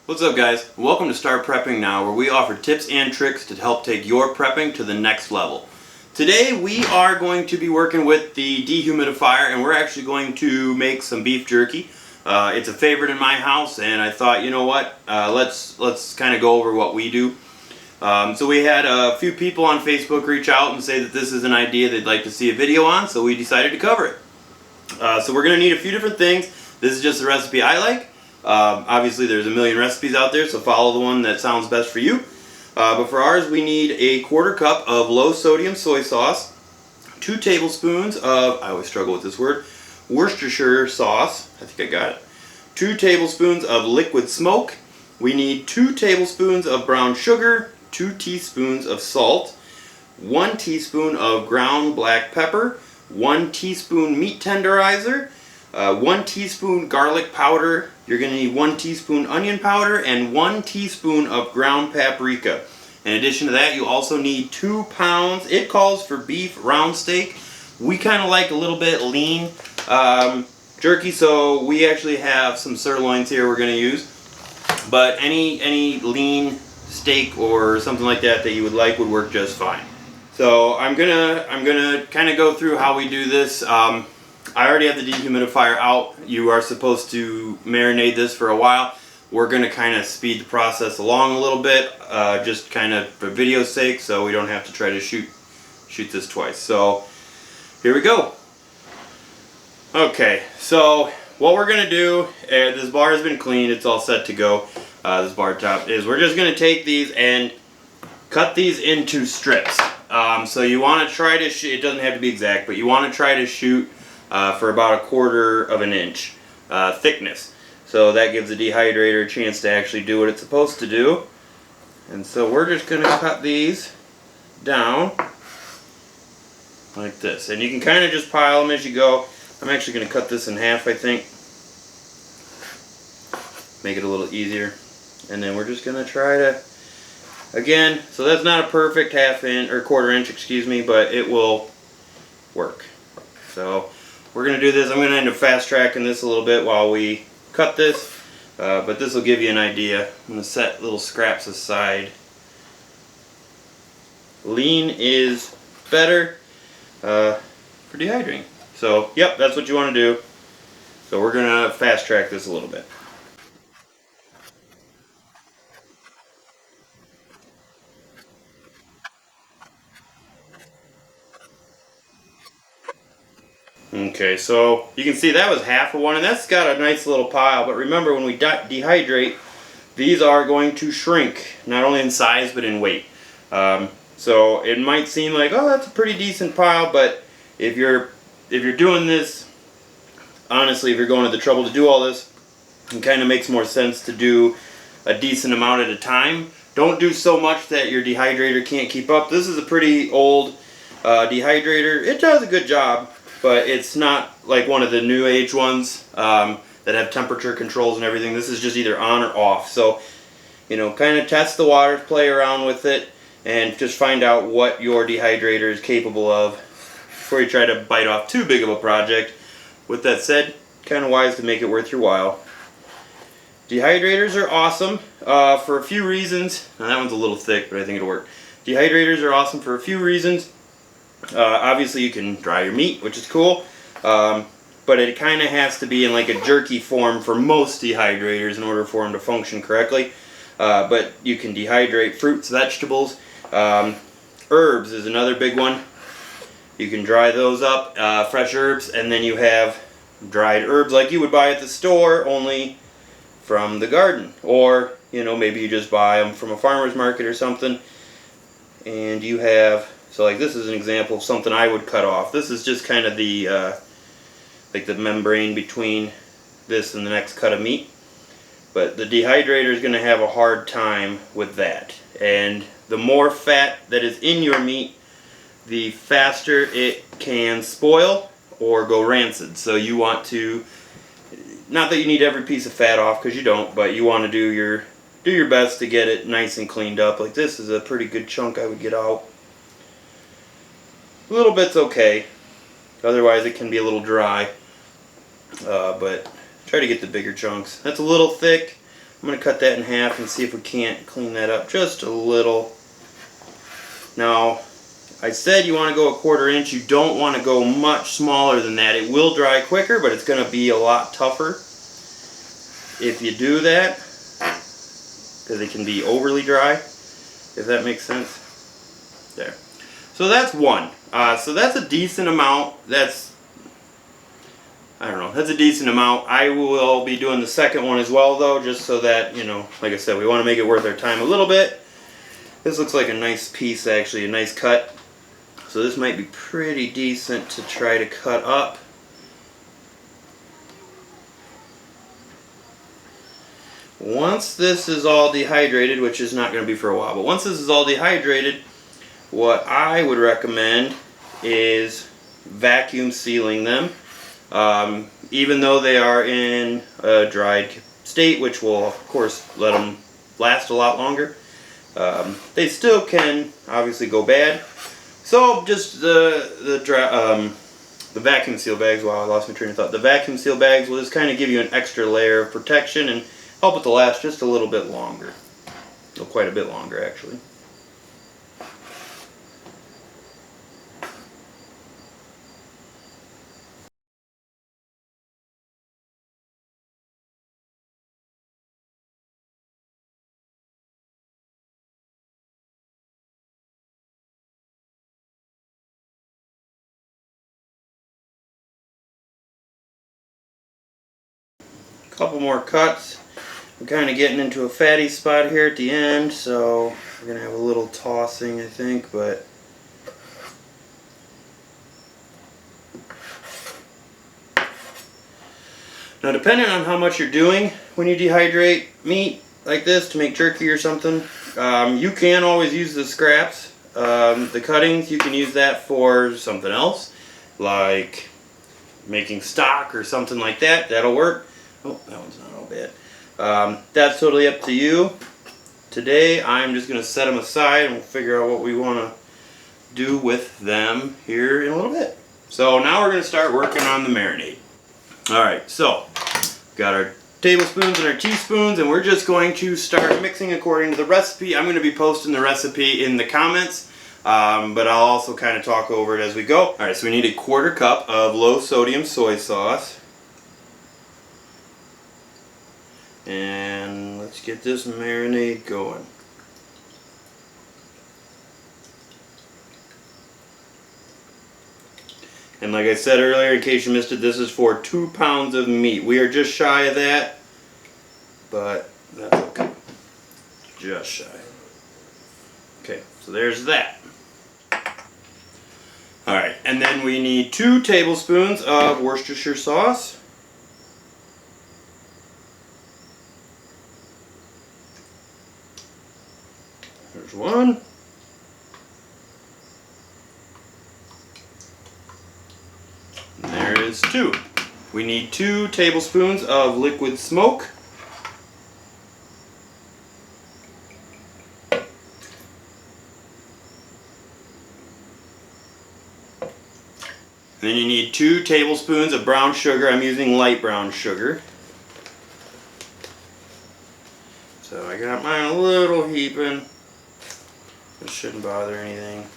What's up guys? Welcome to Start Prepping Now, where we offer tips and tricks to help take your prepping to the next level. Today we are going to be working with the dehumidifier, and we're actually going to make some beef jerky. It's a favorite in my house, and I thought, you know what, let's kind of go over what we do. So we had a few people on Facebook reach out and say that this is an idea they'd like to see a video on, so we decided to cover it. So we're going to need a few different things. This is just the recipe I like. Obviously there's a million recipes out there, so follow the one that sounds best for you. But for ours we need a 1/4 cup of low sodium soy sauce, 2 tablespoons of, I always struggle with this word, Worcestershire sauce, I think I got it, 2 tablespoons of liquid smoke, we need 2 tablespoons of brown sugar, 2 teaspoons of salt, 1 teaspoon of ground black pepper, 1 teaspoon meat tenderizer, 1 teaspoon garlic powder, you're going to need 1 teaspoon onion powder, and 1 teaspoon of ground paprika. In addition to that, you also need 2 pounds, it calls for beef round steak. We kind of like a little bit lean jerky, so we actually have some sirloins here we're going to use. But any lean steak or something like that that you would like would work just fine. So I'm gonna kind of go through how we do this. I already have the dehumidifier out. You are supposed to marinate this for a while. We're going to kind of speed the process along a little bit, just kind of for video's sake, so we don't have to try to shoot this twice. So here we go. Okay, so what we're going to do, this bar has been cleaned, it's all set to go. This bar top is, we're just going to take these and cut these into strips. So you want to try to shoot, it doesn't have to be exact, but you want to try to shoot for about 1/4 of an inch thickness. So that gives the dehydrator a chance to actually do what it's supposed to do. And so we're just going to cut these down like this. And you can kind of just pile them as you go. I'm actually going to cut this in half, I think. Make it a little easier. And then we're just going to try to, again, so that's not a perfect 1/2 inch, or 1/4 inch, excuse me, but it will work. So we're going to do this. I'm going to end up fast tracking this a little bit while we cut this, but this will give you an idea. I'm going to set little scraps aside. Lean is better for dehydrating. So yep, that's what you want to do. So we're going to fast track this a little bit. Okay, so you can see that was 1/2 of one, and that's got a nice little pile. But remember, when we dehydrate, these are going to shrink, not only in size but in weight. So it might seem like, oh, that's a pretty decent pile, but if you're doing this, honestly, if you're going to the trouble to do all this, it kind of makes more sense to do a decent amount at a time. Don't do so much that your dehydrator can't keep up. This is a pretty old dehydrator. It does a good job, but it's not like one of the new age ones that have temperature controls and everything. This is just either on or off. So, you know, kind of test the waters, play around with it, and just find out what your dehydrator is capable of before you try to bite off too big of a project. With that said, kind of wise to make it worth your while. Dehydrators are awesome for a few reasons. Now that one's a little thick, but I think it'll work. Dehydrators are awesome for a few reasons. Obviously you can dry your meat, which is cool, but it kind of has to be in like a jerky form for most dehydrators in order for them to function correctly. But you can dehydrate fruits, vegetables, herbs is another big one. You can dry those up, fresh herbs, and then you have dried herbs like you would buy at the store, only from the garden. Or, you know, maybe you just buy them from a farmer's market or something, and you have, so like this is an example of something I would cut off. This is just kind of the like the membrane between this and the next cut of meat. But the dehydrator is going to have a hard time with that. And the more fat that is in your meat, the faster it can spoil or go rancid. So you want to, not that you need every piece of fat off, because you don't, but you want to do your best to get it nice and cleaned up. Like this is a pretty good chunk I would get out. A little bit's okay, otherwise it can be a little dry, but try to get the bigger chunks. That's a little thick, I'm going to cut that in half and see if we can't clean that up just a little. Now, I said you want to go 1/4 inch. You don't want to go much smaller than that. It will dry quicker, but it's going to be a lot tougher if you do that, because it can be overly dry, if that makes sense. There. So that's one. So that's a decent amount. That's a decent amount. I will be doing the second one as well, though, just so that, you know, like I said, we want to make it worth our time a little bit. This looks like a nice piece, actually, a nice cut. So this might be pretty decent to try to cut up. Once this is all dehydrated, which is not going to be for a while, but once this is all dehydrated, what I would recommend is vacuum sealing them. Even though they are in a dried state, which will of course let them last a lot longer, they still can obviously go bad. So just the vacuum seal bags. Wow, I lost my train of thought. The vacuum seal bags will just kind of give you an extra layer of protection and help it to last just a little bit longer. Well, quite a bit longer, actually. Couple more cuts. I'm kind of getting into a fatty spot here at the end, so we're going to have a little tossing, I think, but now depending on how much you're doing when you dehydrate meat like this to make jerky or something, you can always use the scraps. The cuttings, you can use that for something else, like making stock or something like that. That'll work. Oh, that one's not all bad. That's totally up to you. Today I'm just going to set them aside and we'll figure out what we want to do with them here in a little bit. So now we're going to start working on the marinade. Alright, so we've got our tablespoons and our teaspoons, and we're just going to start mixing according to the recipe. I'm going to be posting the recipe in the comments, but I'll also kind of talk over it as we go. Alright, so we need a 1/4 cup of low sodium soy sauce. And let's get this marinade going. And like I said earlier, in case you missed it, this is for 2 pounds of meat. We are just shy of that, but that's okay. Just shy. Okay, so there's that. Alright, and then we need 2 tablespoons of Worcestershire sauce. There's 1. And there is 2. We need 2 tablespoons of liquid smoke. Then you need 2 tablespoons of brown sugar. I'm using light brown sugar. So I got mine a little heaping. It shouldn't bother anything.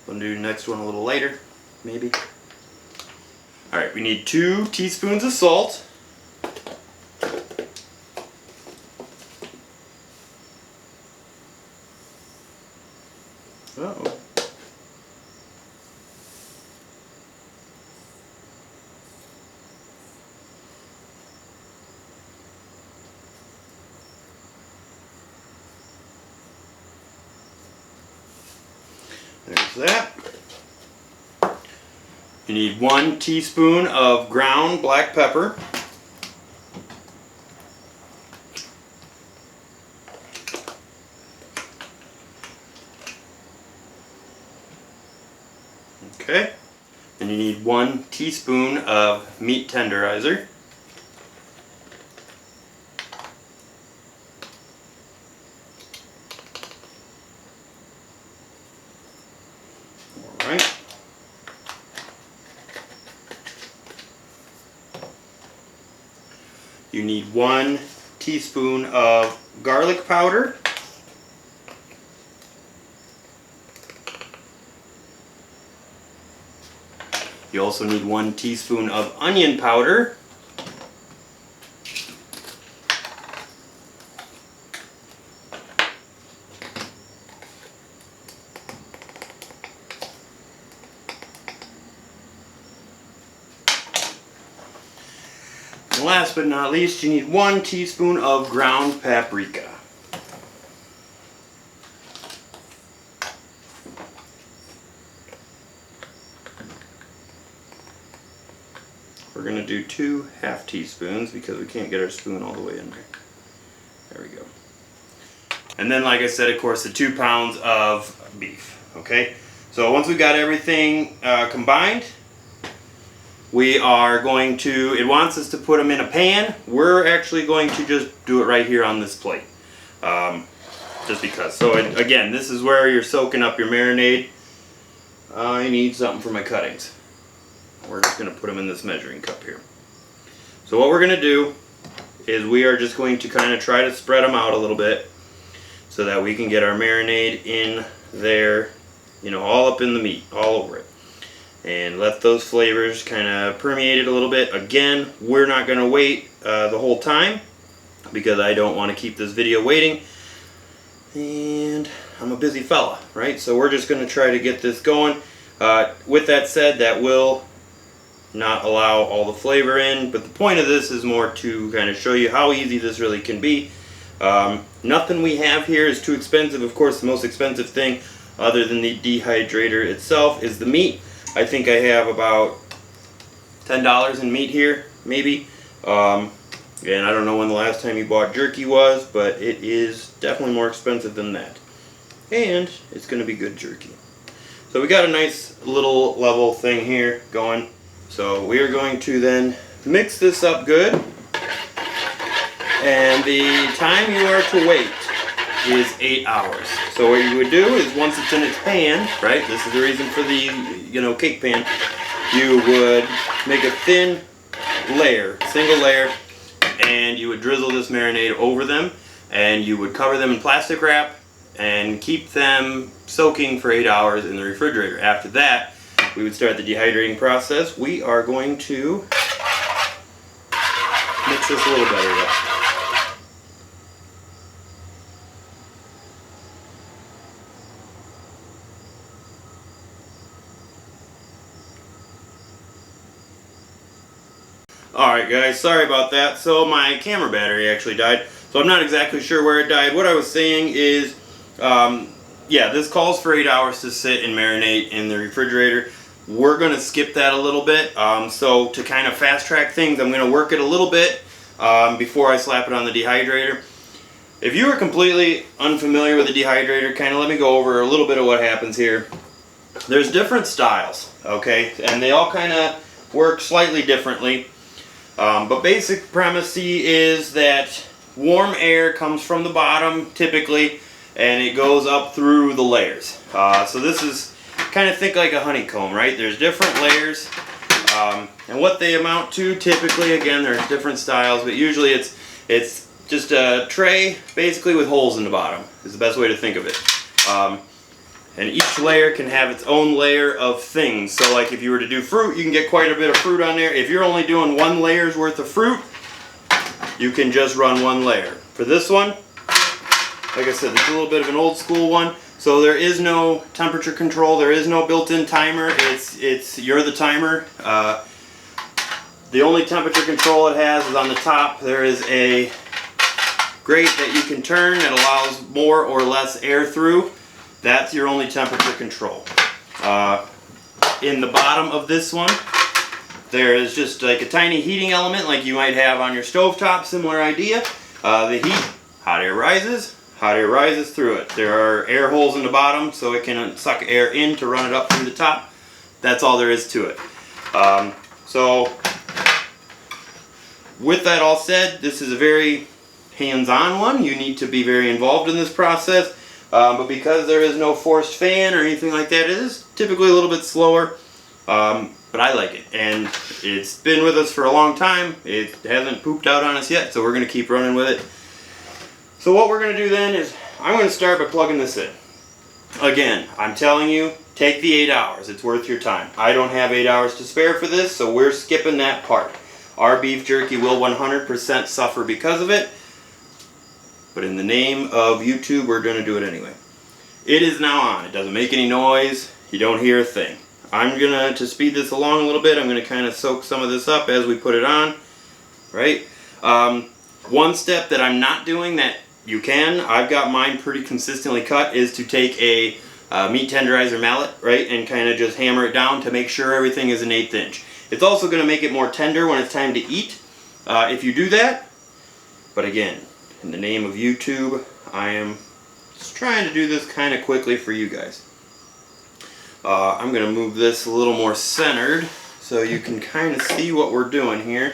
We'll do the next one a little later, maybe. Alright, we need 2 teaspoons of salt. Uh-oh. There's that. You need 1 teaspoon of ground black pepper. Okay. And you need 1 teaspoon of meat tenderizer. Alright. You need 1 teaspoon of garlic powder. You also need 1 teaspoon of onion powder. And last but not least, you need 1 teaspoon of ground paprika. We're going to do 2 half teaspoons because we can't get our spoon all the way in there. There we go. And then, like I said, of course, the 2 pounds of beef. Okay? So once we've got everything combined, we are going to, it wants us to put them in a pan. We're actually going to just do it right here on this plate. Just because. So again, this is where you're soaking up your marinade. I need something for my cuttings. We're just going to put them in this measuring cup here. So what we're going to do is we are just going to kind of try to spread them out a little bit so that we can get our marinade in there, you know, all up in the meat, all over it. And let those flavors kind of permeate it a little bit. Again, we're not going to wait the whole time because I don't want to keep this video waiting. And I'm a busy fella, right? So we're just going to try to get this going. With that said, that will not allow all the flavor in, but the point of this is more to kind of show you how easy this really can be. Nothing we have here is too expensive. Of course, the most expensive thing other than the dehydrator itself is the meat. I think I have about $10 in meat here, maybe. And I don't know when the last time you bought jerky was, but it is definitely more expensive than that. And it's going to be good jerky. So we got a nice little level thing here going. So we are going to then mix this up good, and the time you are to wait is 8 hours. So what you would do is once it's in its pan, right, this is the reason for the, you know, cake pan, you would make a thin layer, single layer, and you would drizzle this marinade over them, and you would cover them in plastic wrap and keep them soaking for 8 hours in the refrigerator. After that, we would start the dehydrating process. We are going to mix this a little better up. Alright guys, sorry about that. So my camera battery actually died. So I'm not exactly sure where it died. What I was saying is, yeah, this calls for 8 hours to sit and marinate in the refrigerator. We're going to skip that a little bit. So to kind of fast track things, I'm going to work it a little bit before I slap it on the dehydrator. If you are completely unfamiliar with the dehydrator, kind of let me go over a little bit of what happens here. There's different styles, okay? And they all kind of work slightly differently. But basic premise is that warm air comes from the bottom, typically, and it goes up through the layers. So this is kind of think like a honeycomb, right? There's different layers, and what they amount to typically, again, there's different styles, but usually it's just a tray basically with holes in the bottom is the best way to think of it. And each layer can have its own layer of things. So like if you were to do fruit, you can get quite a bit of fruit on there. If you're only doing 1 layer's worth of fruit, you can just run 1 layer. For this one, like I said, this is a little bit of an old school one. So there is no temperature control, there is no built-in timer, you're the timer. The only temperature control it has is on the top. There is a grate that you can turn that allows more or less air through. That's your only temperature control. In the bottom of this one, there is just like a tiny heating element like you might have on your stovetop, similar idea. The heat, hot air rises through it. There are air holes in the bottom so it can suck air in to run it up through the top. That's all there is to it. So with that all said, this is a very hands-on one. You need to be very involved in this process. But because there is no forced fan or anything like that, it is typically a little bit slower. but I like it, and it's been with us for a long time. It hasn't pooped out on us yet, so we're going to keep running with it. So what we're going to do then is I'm going to start by plugging this in. Again, I'm telling you, take the 8 hours. It's worth your time. I don't have 8 hours to spare for this, so we're skipping that part. Our beef jerky will 100% suffer because of it, but in the name of YouTube, we're going to do it anyway. It is now on. It doesn't make any noise. You don't hear a thing. I'm going to speed this along a little bit. I'm going to kind of soak some of this up as we put it on, right? One step that I'm not doing that you can, I've got mine pretty consistently cut, is to take a meat tenderizer mallet, right, and kind of just hammer it down to make sure everything is an 1/8 inch. It's also going to make it more tender when it's time to eat if you do that. But again, in the name of YouTube, I am just trying to do this kind of quickly for you guys. I'm going to move this a little more centered so you can kind of see what we're doing here.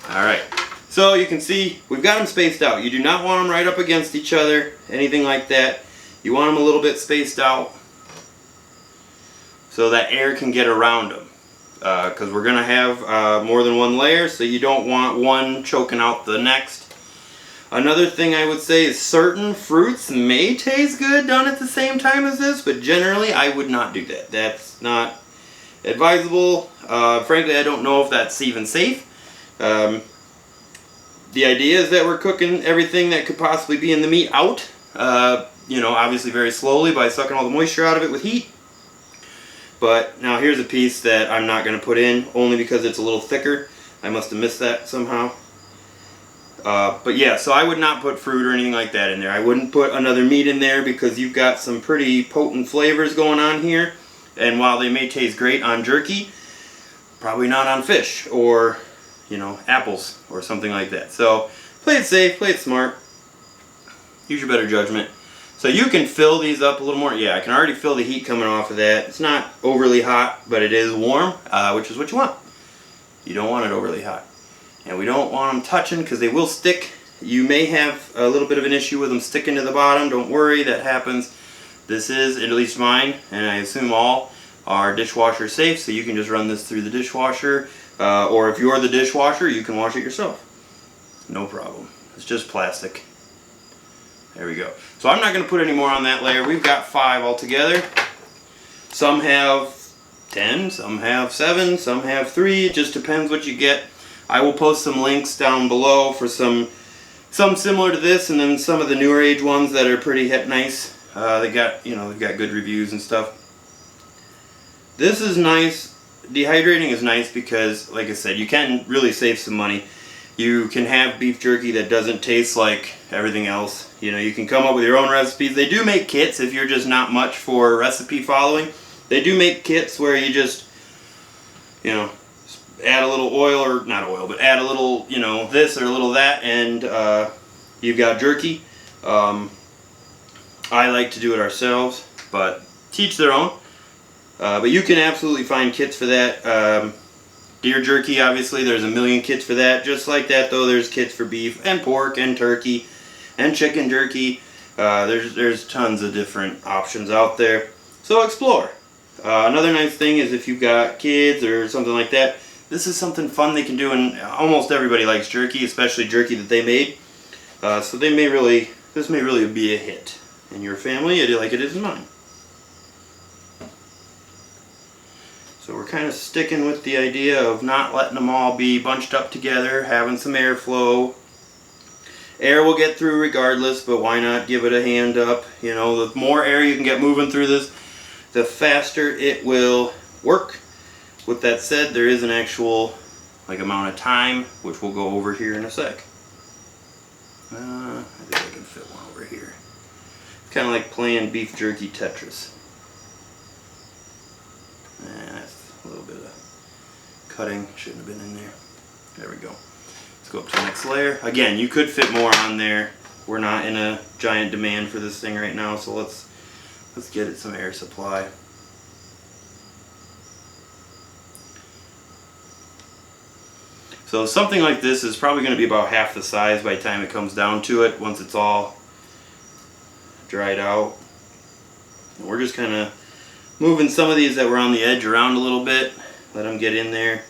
Alright, so you can see we've got them spaced out. You do not want them right up against each other, anything like that. You want them a little bit spaced out so that air can get around them. Because we're going to have more than one layer, so you don't want one choking out the next. Another thing I would say is certain fruits may taste good done at the same time as this, but generally I would not do that. That's not advisable. Frankly, I don't know if that's even safe. The idea is that we're cooking everything that could possibly be in the meat out, you know, obviously very slowly by sucking all the moisture out of it with heat. But now here's a piece that I'm not going to put in, only because it's a little thicker. I must have missed that somehow. But yeah, so I would not put fruit or anything like that in there. I wouldn't put another meat in there because you've got some pretty potent flavors going on here. And while they may taste great on jerky, probably not on fish or, you know, apples or something like that. So play it safe, play it smart. Use your better judgment. So you can fill these up a little more. Yeah, I can already feel the heat coming off of that. It's not overly hot, but it is warm, which is what you want. You don't want it overly hot. And we don't want them touching because they will stick. You may have a little bit of an issue with them sticking to the bottom. Don't worry, that happens. This is, at least mine, and I assume all, are dishwasher safe, so you can just run this through the dishwasher. Or if you're the dishwasher, you can wash it yourself. No problem. It's just plastic. There we go. So I'm not going to put any more on that layer. We've got 5 altogether. Some have 10, some have 7, some have 3. It just depends what you get. I will post some links down below for some similar to this, and then some of the newer age ones that are pretty nice. They got, you know, they've got good reviews and stuff. This is nice. Dehydrating is nice because, like I said, you can really save some money. You can have beef jerky that doesn't taste like everything else. You know, you can come up with your own recipes. They do make kits if you're just not much for recipe following. They do make kits where you just, you know, add a little oil, or not oil, but add a little, you know, this or a little that, and you've got jerky. I like to do it ourselves, but teach their own. But you can absolutely find kits for that. Deer jerky, obviously, there's a million kits for that. Just like that, though, there's kits for beef and pork and turkey and chicken jerky. There's tons of different options out there. So explore. Another nice thing is if you've got kids or something like that, this is something fun they can do, and almost everybody likes jerky, especially jerky that they made. So this may really be a hit in your family, like it is in mine. So we're kind of sticking with the idea of not letting them all be bunched up together, having some airflow. Air will get through regardless, but why not give it a hand up? You know, the more air you can get moving through this, the faster it will work. With that said, there is an actual amount of time, which we'll go over here in a sec. I think I can fit one over here. It's kind of like playing beef jerky Tetris. That's a little bit of cutting, shouldn't have been in there. There we go. Let's go up to the next layer. Again, you could fit more on there. We're not in a giant demand for this thing right now, so let's get it some air supply. So something like this is probably going to be about half the size by the time it comes down to it, once it's all dried out. And we're just kind of moving some of these that were on the edge around a little bit. Let them get in there,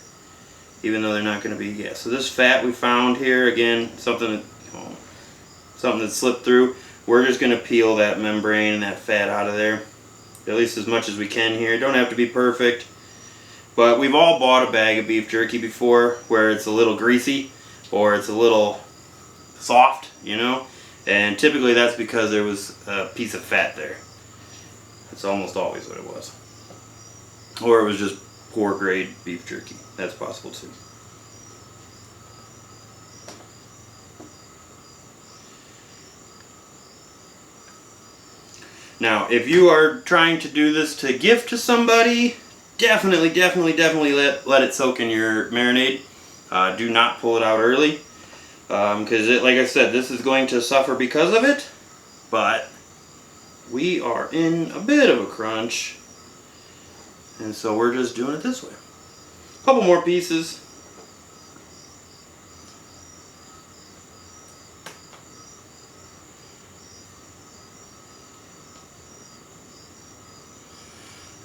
even though they're not going to be. Yeah. So this fat we found here, again, something that slipped through. We're just going to peel that membrane and that fat out of there, at least as much as we can here. Don't have to be perfect, but we've all bought a bag of beef jerky before where it's a little greasy or it's a little soft, you know, and typically that's because there was a piece of fat there. That's almost always what it was. Or it was just poor grade beef jerky. That's possible too. Now, if you are trying to do this to gift to somebody, definitely let it soak in your marinade. Do not pull it out early, because like I said, this is going to suffer because of it, but we are in a bit of a crunch, and so we're just doing it this way. A couple more pieces.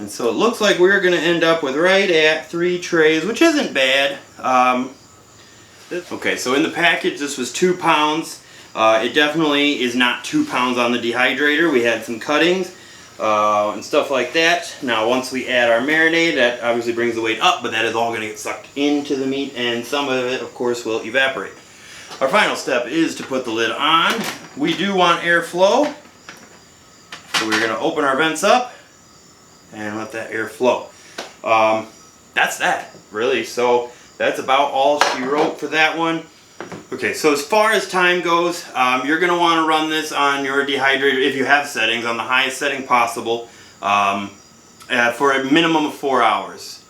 And so it looks like we're going to end up with right at 3 trays, which isn't bad. Okay, so in the package this was 2 pounds. It definitely is not 2 pounds on the dehydrator. We had some cuttings and stuff like that. Now once we add our marinade, that obviously brings the weight up, but that is all going to get sucked into the meat, and some of it of course will evaporate. Our final step is to put the lid on. We do want airflow, so we're going to open our vents up and let that air flow. That's that, really. So that's about all she wrote for that one. Okay, so as far as time goes, you're going to want to run this on your dehydrator, if you have settings, on the highest setting possible, for a minimum of 4 hours.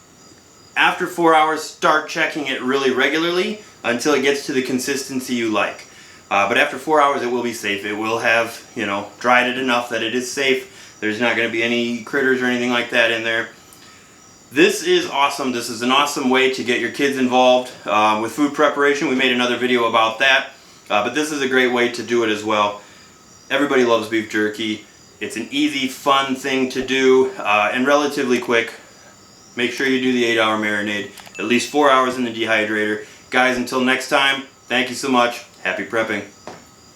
After 4 hours, start checking it really regularly until it gets to the consistency you like. But after 4 hours, it will be safe. It will have, you know, dried it enough that it is safe. There's not going to be any critters or anything like that in there. This is awesome. This is an awesome way to get your kids involved with food preparation. We made another video about that, but this is a great way to do it as well. Everybody loves beef jerky. It's an easy, fun thing to do and relatively quick. Make sure you do the 8-hour marinade, at least 4 hours in the dehydrator. Guys, until next time, thank you so much. Happy prepping.